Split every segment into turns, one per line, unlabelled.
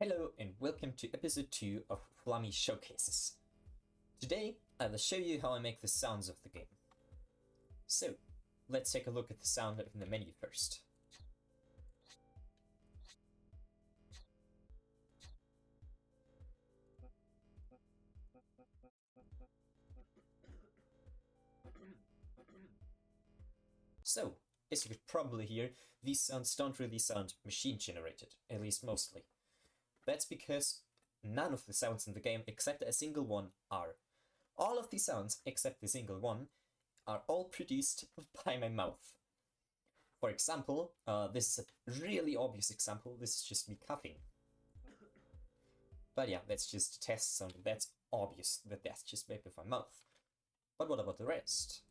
Hello and welcome to episode 2 of Flummy Showcases. Today I will show you how I make the sounds of the game. So, let's take a look at the sound in the menu first. So, as you could probably hear, these sounds don't really sound machine generated, at least mostly. That's because none of the sounds in the game except a single one are. All of these sounds, except the single one, are all produced by my mouth. For example, this is a really obvious example, this is just me coughing. But yeah, that's just a test sound, that's obvious that that's just made with my mouth. But what about the rest?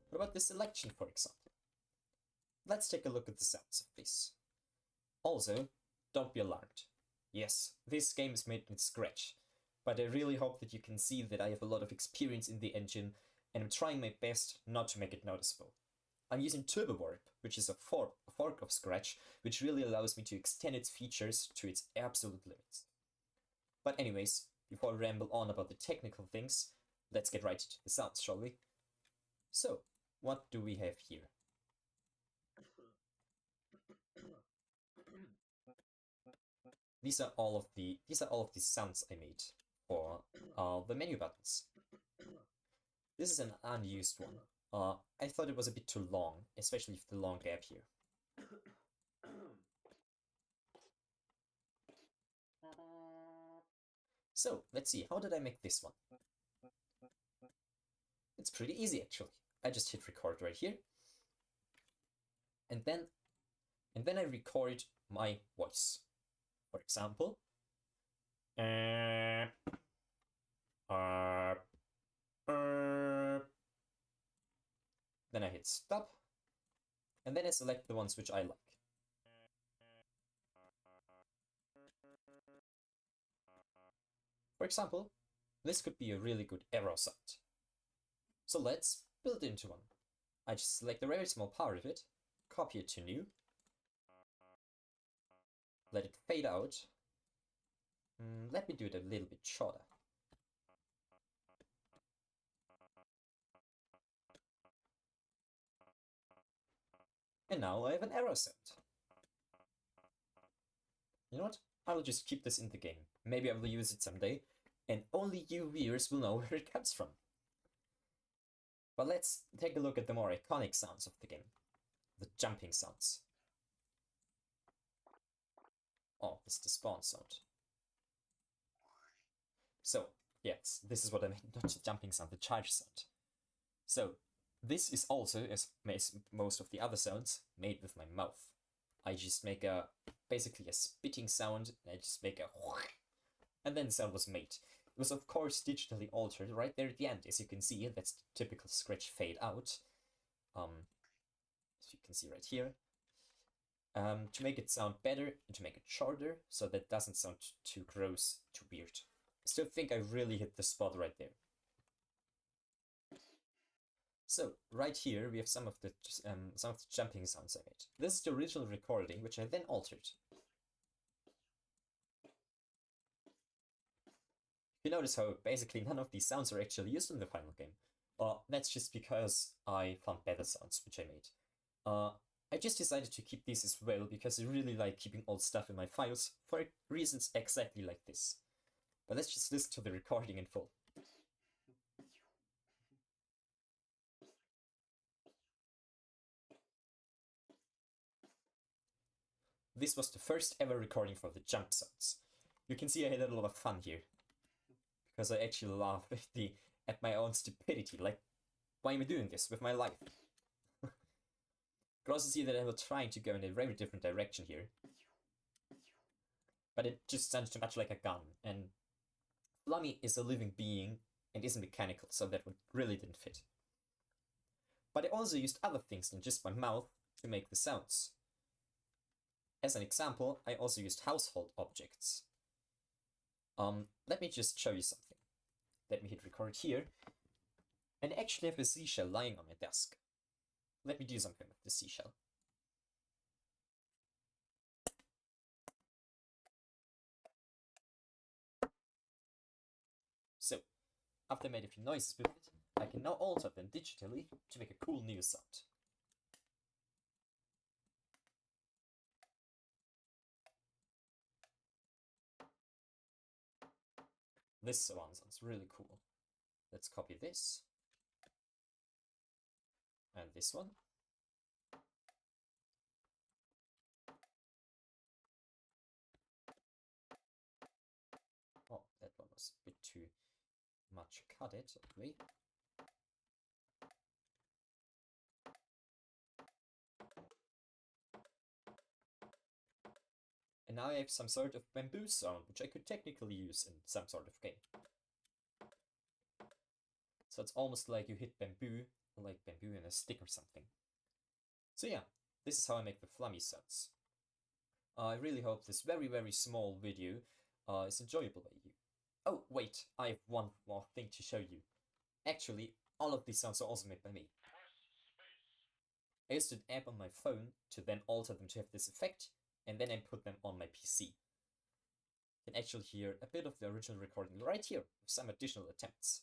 What about this selection, for example? Let's take a look at the sounds of this. Also, don't be alarmed. Yes, this game is made in Scratch, but I really hope that you can see that I have a lot of experience in the engine, and I'm trying my best not to make it noticeable. I'm using Turbo Warp, which is a fork of Scratch, which really allows me to extend its features to its absolute limits. But anyways, before I ramble on about the technical things, let's get right into the sounds, shall we? So, what do we have here? These are all of the sounds I made for the menu buttons. This is an unused one. I thought it was a bit too long, especially with the long gap here. So, let's see, how did I make this one? It's pretty easy actually. I just hit record right here. And then I record my voice. For example, then I hit stop, and then I select the ones which I like. For example, this could be a really good arrow sound. So let's build into one. I just select a very small part of it, copy it to new, let it fade out. Let me do it a little bit shorter. And now I have an arrow sound. You know what? I will just keep this in the game. Maybe I will use it someday, and only you viewers will know where it comes from. But let's take a look at the more iconic sounds of the game. The jumping sounds. Oh, this is the spawn sound. So, yes, this is what I meant, not the jumping sound, the charge sound. So, this is also, as most of the other sounds, made with my mouth. I just make basically a spitting sound, and I just make a and then the sound was made. It was of course digitally altered right there at the end, as you can see, that's the typical Scratch fade out. As you can see right here. To make it sound better and to make it shorter, so that it doesn't sound too gross, too weird. I still think I really hit the spot right there. So, right here we have some of the jumping sounds I made. This is the original recording, which I then altered. You notice how basically none of these sounds are actually used in the final game. That's just because I found better sounds, which I made. I just decided to keep these as well, because I really like keeping old stuff in my files, for reasons exactly like this. But let's just listen to the recording in full. This was the first ever recording for the jump sounds. You can see I had a lot of fun here, because I actually laugh at my own stupidity, like, why am I doing this with my life? You can also see that I was trying to go in a very different direction here. But it just sounds too much like a gun, and Flummy is a living being and isn't mechanical, so that one really didn't fit. But I also used other things than just my mouth to make the sounds. As an example, I also used household objects. Let me just show you something. Let me hit record here. And I actually have a seashell lying on my desk. Let me do something with the seashell. After I made a few noises with it, I can now alter them digitally to make a cool new sound. This one sounds really cool. Let's copy this. And this one. Oh, that one was a bit too much cut it, hopefully. And now I have some sort of bamboo sound, which I could technically use in some sort of game. So it's almost like you hit bamboo, like bamboo in a stick or something. So yeah, this is how I make the Flummy sounds. I really hope this very, very small video is enjoyable by you. Oh, wait, I have one more thing to show you. Actually, all of these sounds are also made by me. I used an app on my phone to then alter them to have this effect, and then I put them on my PC. You can actually hear a bit of the original recording right here, with some additional attempts.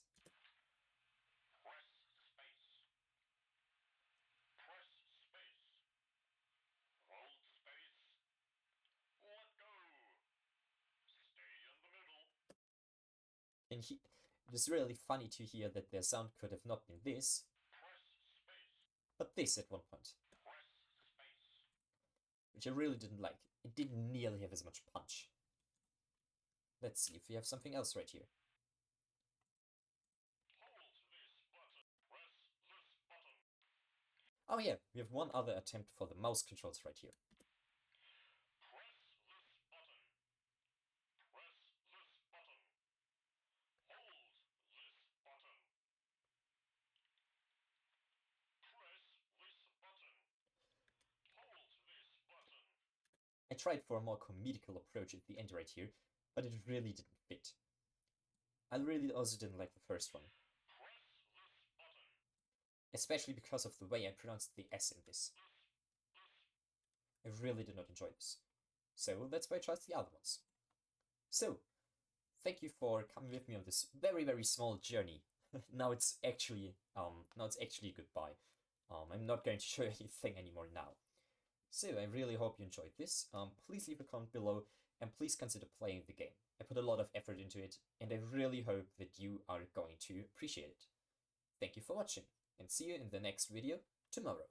And it is really funny to hear that their sound could have not been this, but this at one point. Which I really didn't like. It didn't nearly have as much punch. Let's see if we have something else right here. Oh yeah, we have one other attempt for the mouse controls right here. I tried for a more comedical approach at the end right here, but it really didn't fit. I really also didn't like the first one. Especially because of the way I pronounced the S in this. I really did not enjoy this. So that's why I tried the other ones. So, thank you for coming with me on this very, very small journey. Now it's actually goodbye. I'm not going to show you anything anymore now. So I really hope you enjoyed this. Please leave a comment below and please consider playing the game. I put a lot of effort into it and I really hope that you are going to appreciate it. Thank you for watching and see you in the next video tomorrow.